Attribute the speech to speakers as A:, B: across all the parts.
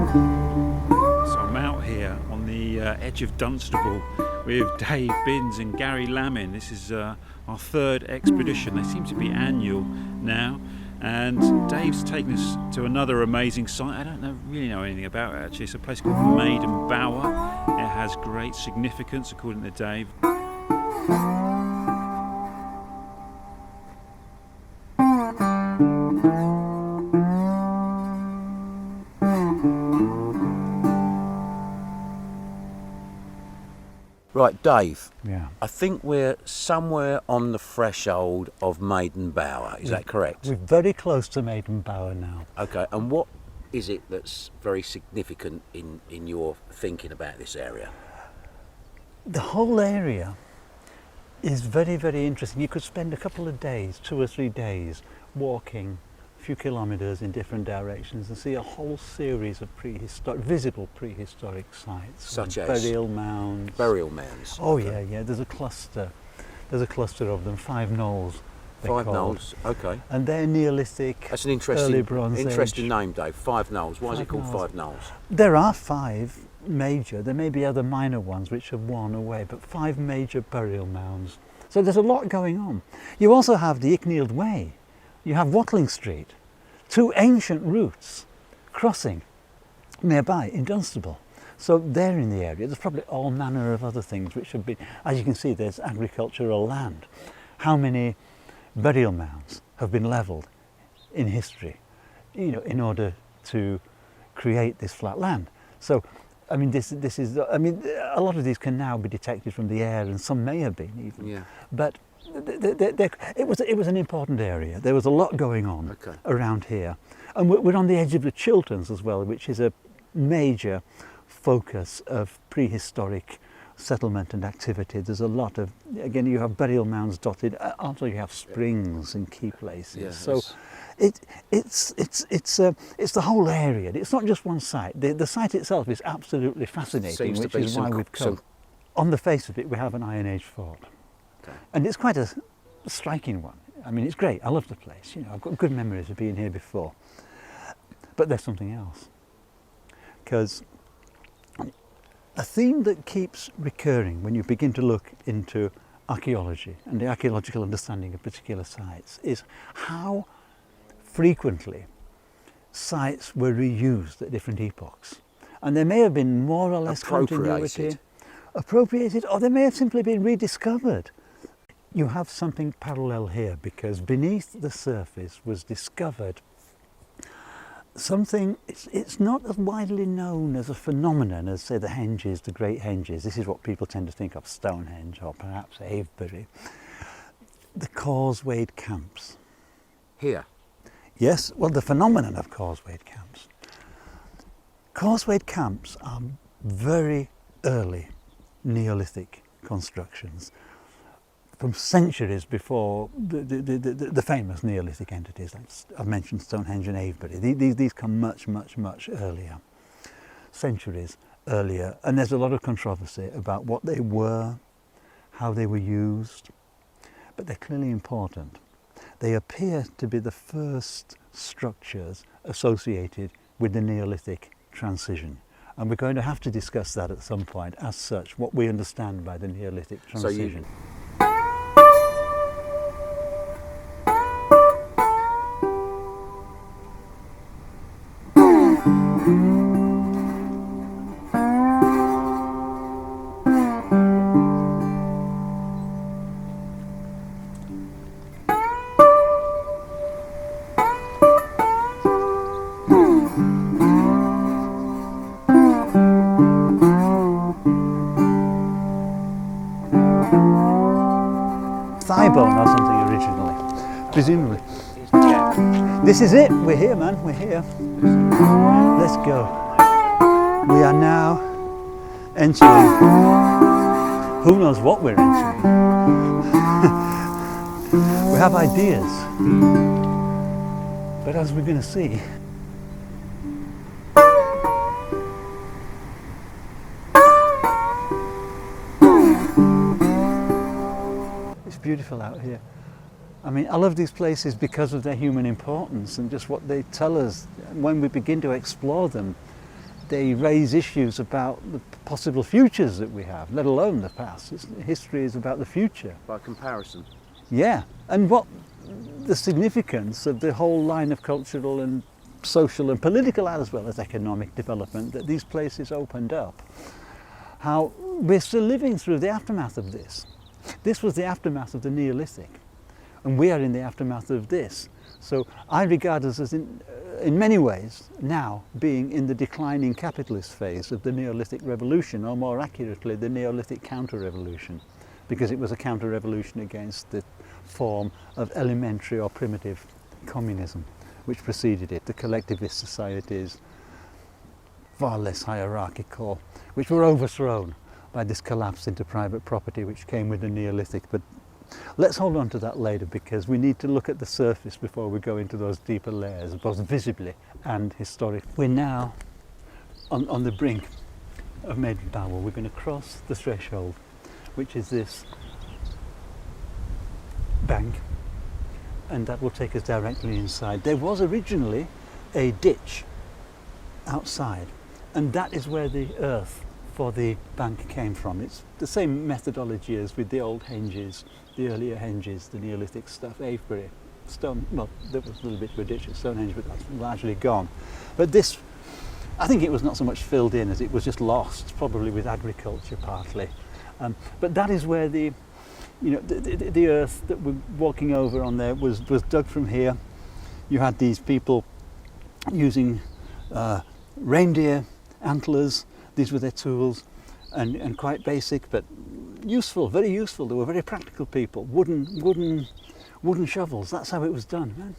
A: So I'm out here on the edge of Dunstable with Dave Binns and Gary Lammin. This is our third expedition. They seem to be annual now, and Dave's taken us to another amazing site. I don't really know anything about it actually. It's a place called Maiden Bower. It has great significance according to Dave.
B: Right, Dave.
C: Yeah.
B: I think we're somewhere on the threshold of Maiden Bower. Is that correct?
C: We're very close to Maiden Bower now.
B: Okay, and what is it that's very significant in your thinking about this area?
C: The whole area is very, very interesting. You could spend a couple of days, 2 or 3 days, walking a few kilometres in different directions and see a whole series of visible prehistoric sites.
B: Such as?
C: Burial mounds.
B: Burial mounds.
C: Oh
B: okay.
C: yeah, there's a cluster. There's a cluster of them, 5 knolls.
B: 5 knolls, okay.
C: And they're Neolithic.
B: That's an
C: early Bronze
B: interesting
C: Age.
B: name, Dave. 5 knolls. Why is it called
C: knolls.
B: 5 knolls?
C: There are 5 major. There may be other minor ones which have worn away, but 5 major burial mounds. So there's a lot going on. You also have the Icknield Way. You have Watling Street. 2 ancient routes crossing nearby in Dunstable. So they're in the area. There's probably all manner of other things which have been, as you can see, there's agricultural land. How many burial mounds have been levelled in history, in order to create this flat land? So, I mean, this is, a lot of these can now be detected from the air, and some may have been even.
B: Yeah.
C: But it was an important area. There was a lot going on around here, and we're on the edge of the Chilterns as well, which is a major focus of prehistoric settlement and activity. There's a lot of, again, you have burial mounds dotted. Also, you have springs in key places.
B: Yeah,
C: so it's the whole area. It's not just one site. The site itself is absolutely fascinating, which is why we've come. On the face of it, we have an Iron Age fort. And it's quite a striking one. I mean, it's great. I love the place. I've got good memories of being here before. But there's something else. Because a theme that keeps recurring when you begin to look into archaeology and the archaeological understanding of particular sites is how frequently sites were reused at different epochs. And there may have been more or less continuity. Appropriated, or they may have simply been rediscovered. You have something parallel here, because beneath the surface was discovered something, it's not as widely known as a phenomenon as, say, the Henges, the Great Henges. This is what people tend to think of, Stonehenge or perhaps Avebury. The Causeway camps.
B: Here?
C: Yes, well, the phenomenon of Causeway camps. Causeway camps are very early Neolithic constructions from centuries before the famous Neolithic entities. Like I've mentioned Stonehenge and Avebury. These come much, much, much earlier, centuries earlier. And there's a lot of controversy about what they were, how they were used, but they're clearly important. They appear to be the first structures associated with the Neolithic transition. And we're going to have to discuss that at some point, as such, what we understand by the Neolithic transition. Thigh bone or something originally, presumably. This is it. We're here, man. We're here. Let's go. We are now entering. Who knows what we're entering? We have ideas, but as we're going to see, beautiful out here. I mean, I love these places because of their human importance and just what they tell us when we begin to explore them. they raise issues about the possible futures that we have, let alone the past. History is about the future.
B: By comparison.
C: Yeah, and what the significance of the whole line of cultural and social and political as well as economic development that these places opened up. How we're still living through the aftermath of this. This was the aftermath of the Neolithic, and we are in the aftermath of this. So I regard us as in many ways now being in the declining capitalist phase of the Neolithic revolution, or more accurately the Neolithic counter-revolution, because it was a counter-revolution against the form of elementary or primitive communism which preceded it, the collectivist societies, far less hierarchical, which were overthrown by this collapse into private property which came with the Neolithic. But let's hold on to that later, because we need to look at the surface before we go into those deeper layers, both visibly and historically. We're now on the brink of Maiden Bower. We're going to cross the threshold, which is this bank, and that will take us directly inside. There was originally a ditch outside, and that is where the earth for the bank came from. It's the same methodology as with the old henges, the earlier henges, the Neolithic stuff, Avebury, stone, well, there was a little bit of a ditch at Stonehenge, but that's largely gone. But this, I think it was not so much filled in as it was just lost, probably with agriculture partly. But that is where the earth that we're walking over on there was dug from here. You had these people using reindeer antlers. These were their tools, and quite basic, but useful, very useful. They were very practical people. Wooden shovels. That's how it was done, man.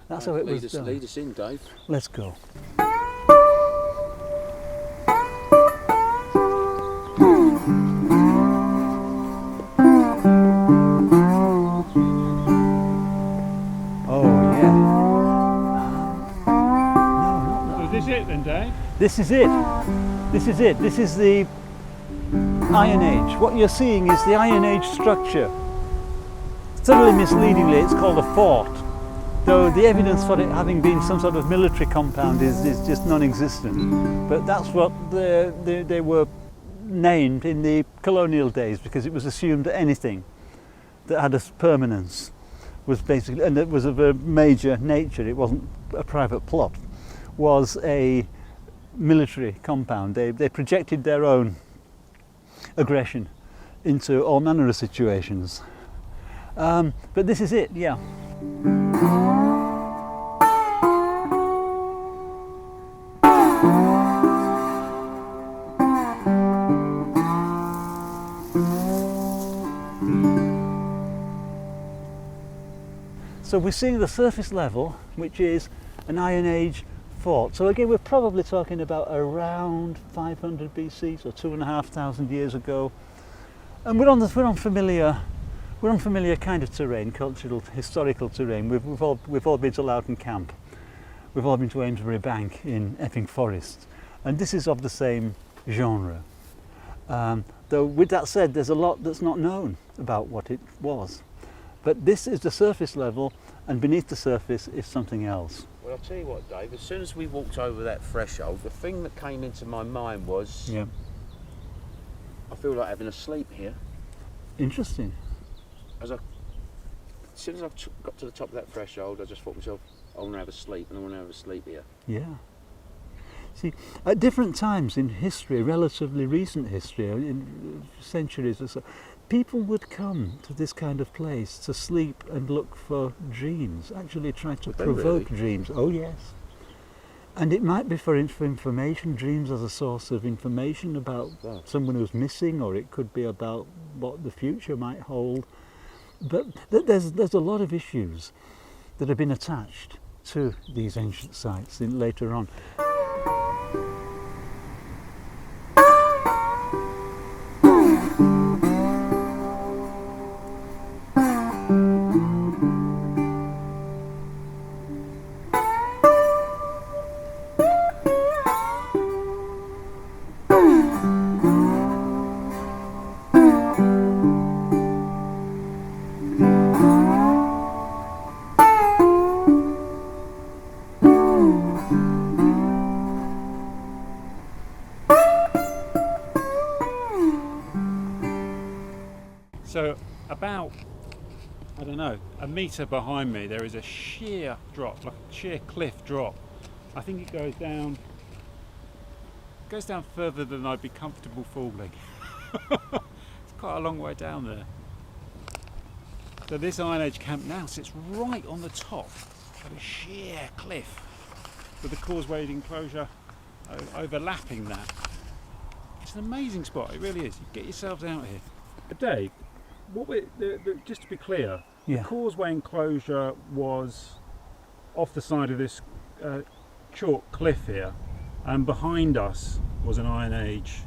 C: That's how it was done.
B: Lead us in, Dave.
C: Let's go. This is it. This is it. This is the Iron Age. What you're seeing is the Iron Age structure. Thoroughly misleadingly, it's called a fort, though the evidence for it having been some sort of military compound is just non-existent. But that's what they were named in the colonial days, because it was assumed that anything that had a permanence was basically, and it was of a major nature, it wasn't a private plot, was a military compound. They projected their own aggression into all manner of situations. But this is it, yeah. So we're seeing the surface level, which is an Iron Age fort. So again, we're probably talking about around 500 BC, so 2,500 years ago. And we're on familiar kind of terrain, cultural, historical terrain. We've all been to Loughton Camp. We've all been to Amesbury Bank in Epping Forest, and this is of the same genre. Though with that said, there's a lot that's not known about what it was. But this is the surface level, and beneath the surface is something else.
B: Well, I'll tell you what, Dave, as soon as we walked over that threshold, the thing that came into my mind was,
C: yeah,
B: I feel like having a sleep here.
C: Interesting.
B: As soon as I got to the top of that threshold, I just thought to myself, I want to have a sleep, and I want to have a sleep here.
C: Yeah. See, at different times in history, relatively recent history, in centuries or so, people would come to this kind of place to sleep and look for dreams, actually try to provoke dreams. Oh yes. And it might be for information, dreams as a source of information about someone who's missing, or it could be about what the future might hold. But there's a lot of issues that have been attached to these ancient sites later on.
A: So about, I don't know, a metre behind me there is a sheer drop, like a sheer cliff drop. I think it goes down further than I'd be comfortable falling. It's quite a long way down there. So this Iron Age camp now sits right on the top of a sheer cliff with the Causeway Enclosure overlapping that. It's an amazing spot, it really is. You get yourselves out here. Dave, just to be clear, the Causeway Enclosure was off the side of this chalk cliff here, and behind us was an Iron Age.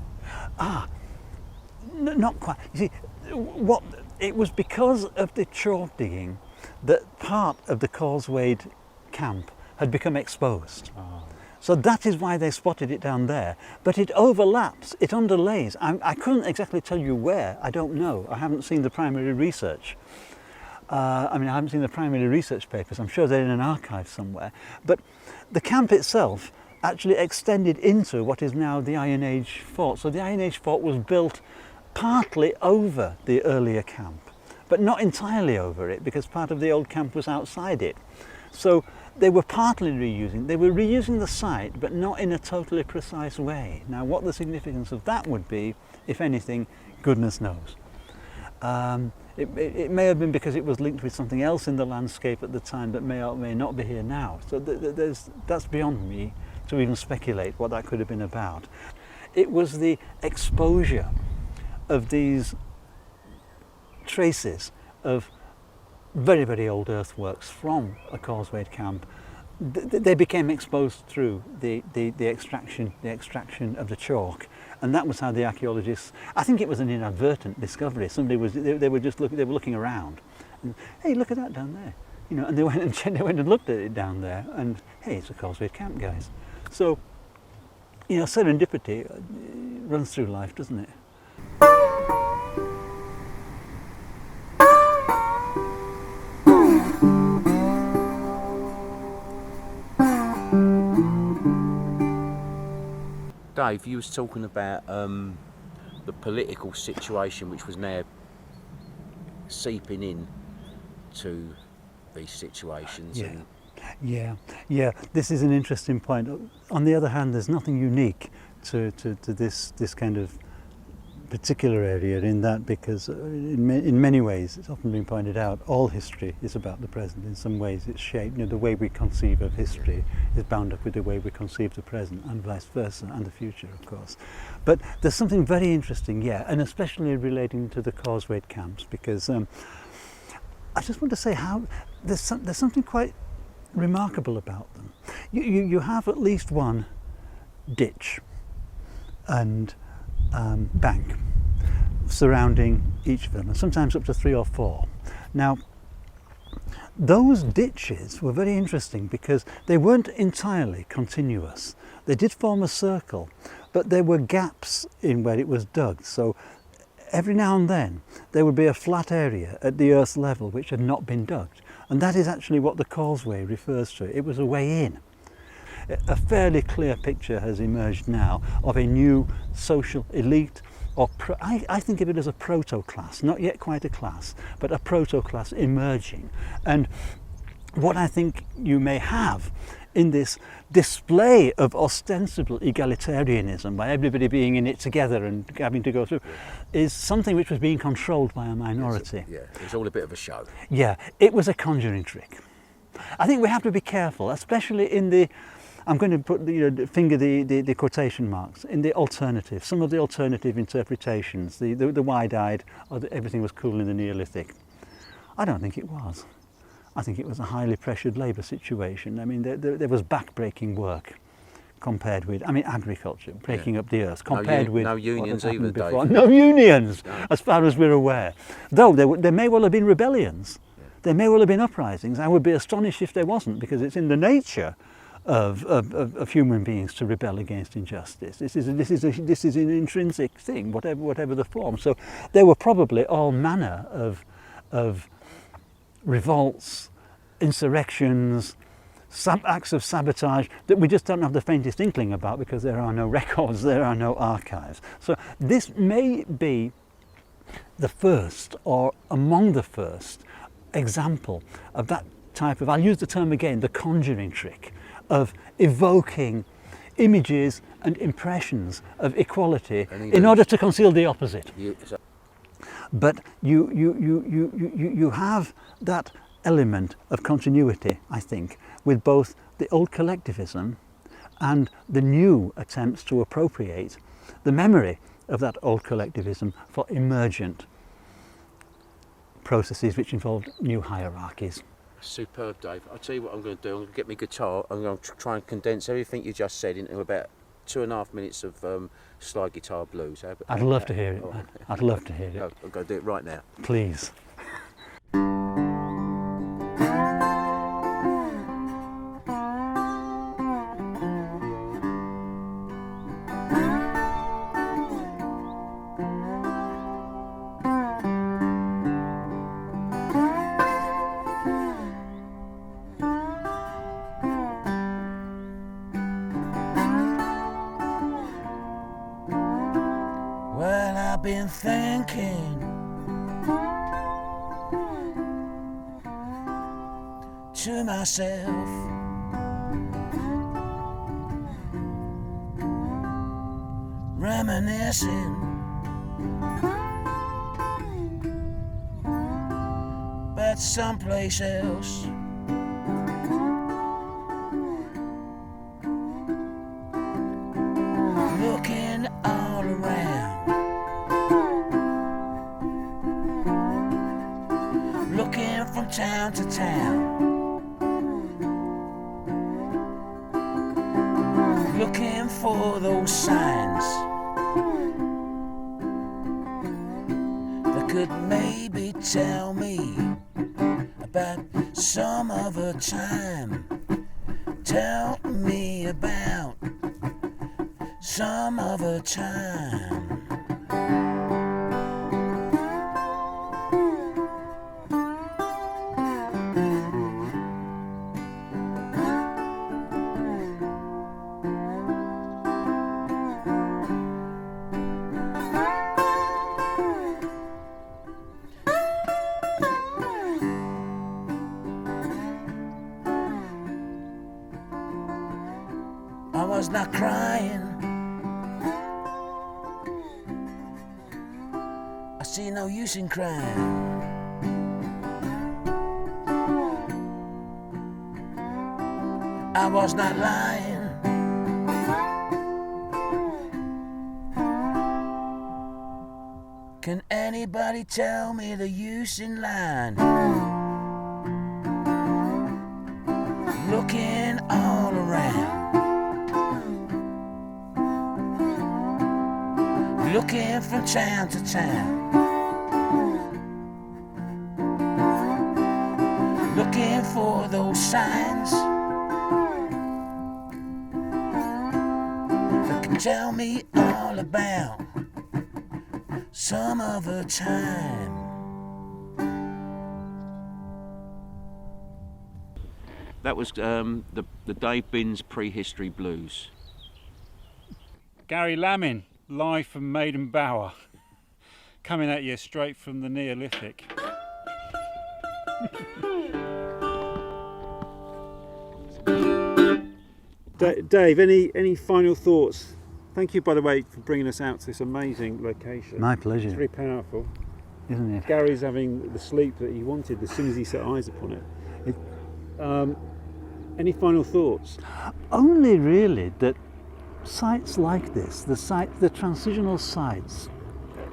C: Not quite. You see, it was because of the chalk digging that part of the Causeway camp had become exposed. So that is why they spotted it down there. But it overlaps, it underlays. I couldn't exactly tell you where, I don't know. I haven't seen the primary research. I haven't seen the primary research papers. I'm sure they're in an archive somewhere. But the camp itself actually extended into what is now the Iron Age fort. So the Iron Age fort was built partly over the earlier camp, but not entirely over it, because part of the old camp was outside it. So they were partly reusing the site, but not in a totally precise way. Now, what the significance of that would be, if anything, goodness knows. It may have been because it was linked with something else in the landscape at the time that may or may not be here now. So that's beyond me to even speculate what that could have been about. It was the exposure of these traces of very, very old earthworks from a Causeway camp. They became exposed through the extraction of the chalk, and that was how the archaeologists. I think it was an inadvertent discovery. They were looking around, and hey, look at that down there, and they went and looked at it down there, and hey, it's a Causeway camp, guys. So, serendipity runs through life, doesn't it?
B: Dave, you was talking about the political situation which was now seeping in to these situations.
C: Yeah. This is an interesting point. On the other hand, there's nothing unique to this kind of particular area in that, because in many ways, it's often been pointed out, all history is about the present. In some ways it's shaped, the way we conceive of history is bound up with the way we conceive the present, and vice versa, and the future, of course. But there's something very interesting, and especially relating to the Causeway camps, because I just want to say how there's something quite remarkable about them. You have at least one ditch and bank surrounding each of them, and sometimes up to 3 or 4. Now, those ditches were very interesting because they weren't entirely continuous. They did form a circle, but there were gaps in where it was dug. So every now and then there would be a flat area at the earth's level which had not been dug, and that is actually what the Causeway refers to. It was a way in. A fairly clear picture has emerged now of a new social elite, or I think of it as a proto-class, not yet quite a class, but a proto-class emerging. And what I think you may have in this display of ostensible egalitarianism, by everybody being in it together and having to go through, is something which was being controlled by a minority.
B: It was all a bit of a show.
C: Yeah, it was a conjuring trick. I think we have to be careful, especially in the, I'm going to put the quotation marks, in the alternative, some of the alternative interpretations, the wide-eyed, everything was cool in the Neolithic. I don't think it was. I think it was a highly pressured labour situation. I mean, there was back-breaking work compared with, agriculture, breaking up the earth, compared with
B: no unions either,
C: before.
B: Dave.
C: No unions, as far as we're aware. Though there may well have been rebellions. There may well have been uprisings. I would be astonished if there wasn't, because it's in the nature of human beings to rebel against injustice. This is an intrinsic thing, whatever the form. So there were probably all manner of revolts, insurrections, acts of sabotage that we just don't have the faintest inkling about, because there are no records, there are no archives. So this may be the first, or among the first, example of that type of, I'll use the term again, the conjuring trick of evoking images and impressions of equality in order to conceal the opposite. But you have that element of continuity, I think, with both the old collectivism and the new attempts to appropriate the memory of that old collectivism for emergent processes which involved new hierarchies.
B: Superb, Dave. I'll tell you what I'm going to do. I'm going to get my guitar. I'm going to try and condense everything you just said into about 2.5 minutes of slide guitar blues.
C: I'd love to hear it, man. I'd love to hear it.
B: I'll go do it right now.
C: Please.
B: Been thinking to myself, reminiscing but someplace else. Looking all around, looking from town to town, looking for those signs that could maybe tell me about some other time. Tell me about some other time. I was not crying, I see no use in crying. I was not lying, can anybody tell me the use in lying? Looking all around, looking from town to town, looking for those signs that can tell me all about some other time. That was the Dave Binns Prehistory Blues.
A: Gary Lammin, live from Maiden Bower, coming at you straight from the Neolithic. Dave, any final thoughts? Thank you, by the way, for bringing us out to this amazing location.
C: My pleasure.
A: It's very powerful,
C: isn't it?
A: Gary's having the sleep that he wanted as soon as he set eyes upon it. Any final thoughts?
C: Only really that sites like this, the transitional sites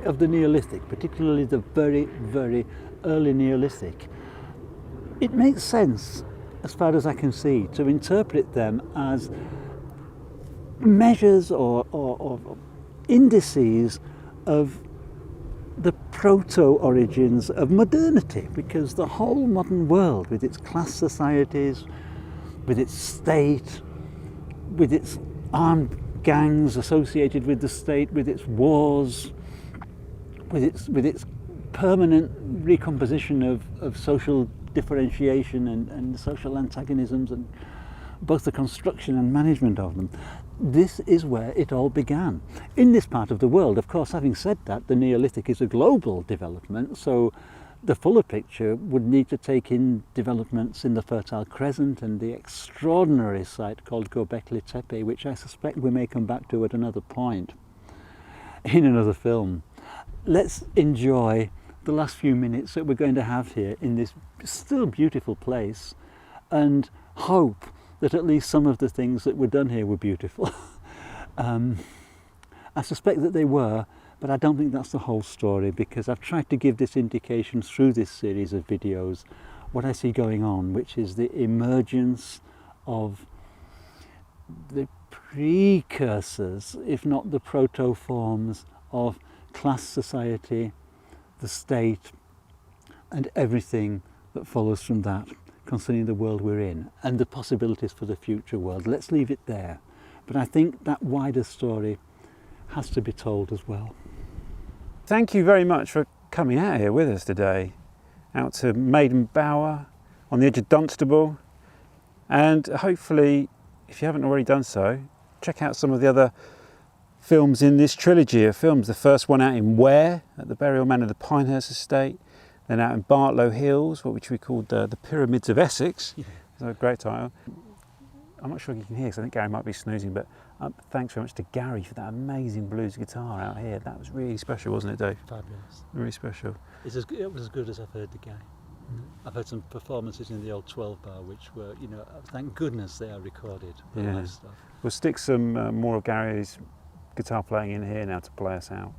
C: of the Neolithic, particularly the very, very early Neolithic, it makes sense, as far as I can see, to interpret them as measures or indices of the proto-origins of modernity, because the whole modern world, with its class societies, with its state, with its armed gangs associated with the state, with its wars, with its permanent recomposition of social differentiation and social antagonisms, and both the construction and management of them, this is where it all began. In this part of the world, of course, having said that, the Neolithic is a global development, so the fuller picture would need to take in developments in the Fertile Crescent and the extraordinary site called Göbekli Tepe, which I suspect we may come back to at another point in another film. Let's enjoy the last few minutes that we're going to have here in this still beautiful place and hope that at least some of the things that were done here were beautiful. I suspect that they were, but I don't think that's the whole story, because I've tried to give this indication through this series of videos what I see going on, which is the emergence of the precursors, if not the proto-forms, of class society, the state, and everything that follows from that concerning the world we're in and the possibilities for the future world. Let's leave it there. But I think that wider story has to be told as well.
A: Thank you very much for coming out here with us today, out to Maiden Bower on the edge of Dunstable, and hopefully, if you haven't already done so, check out some of the other films in this trilogy of films. The first one out in Ware at the burial mound of the Pinehurst estate, then out in Bartlow Hills, which we called the Pyramids of Essex. Yeah. It's a great title. I'm not sure if you can hear, because I think Gary might be snoozing, but thanks very much to Gary for that amazing blues guitar out here. That was really special, wasn't it, Dave?
C: Fabulous.
A: Really special.
C: It was as good as I've heard the game. I've heard some performances in the old 12 bar which were, thank goodness they are recorded.
A: Yeah. Stuff. We'll stick some more of Gary's guitar playing in here now to play us out.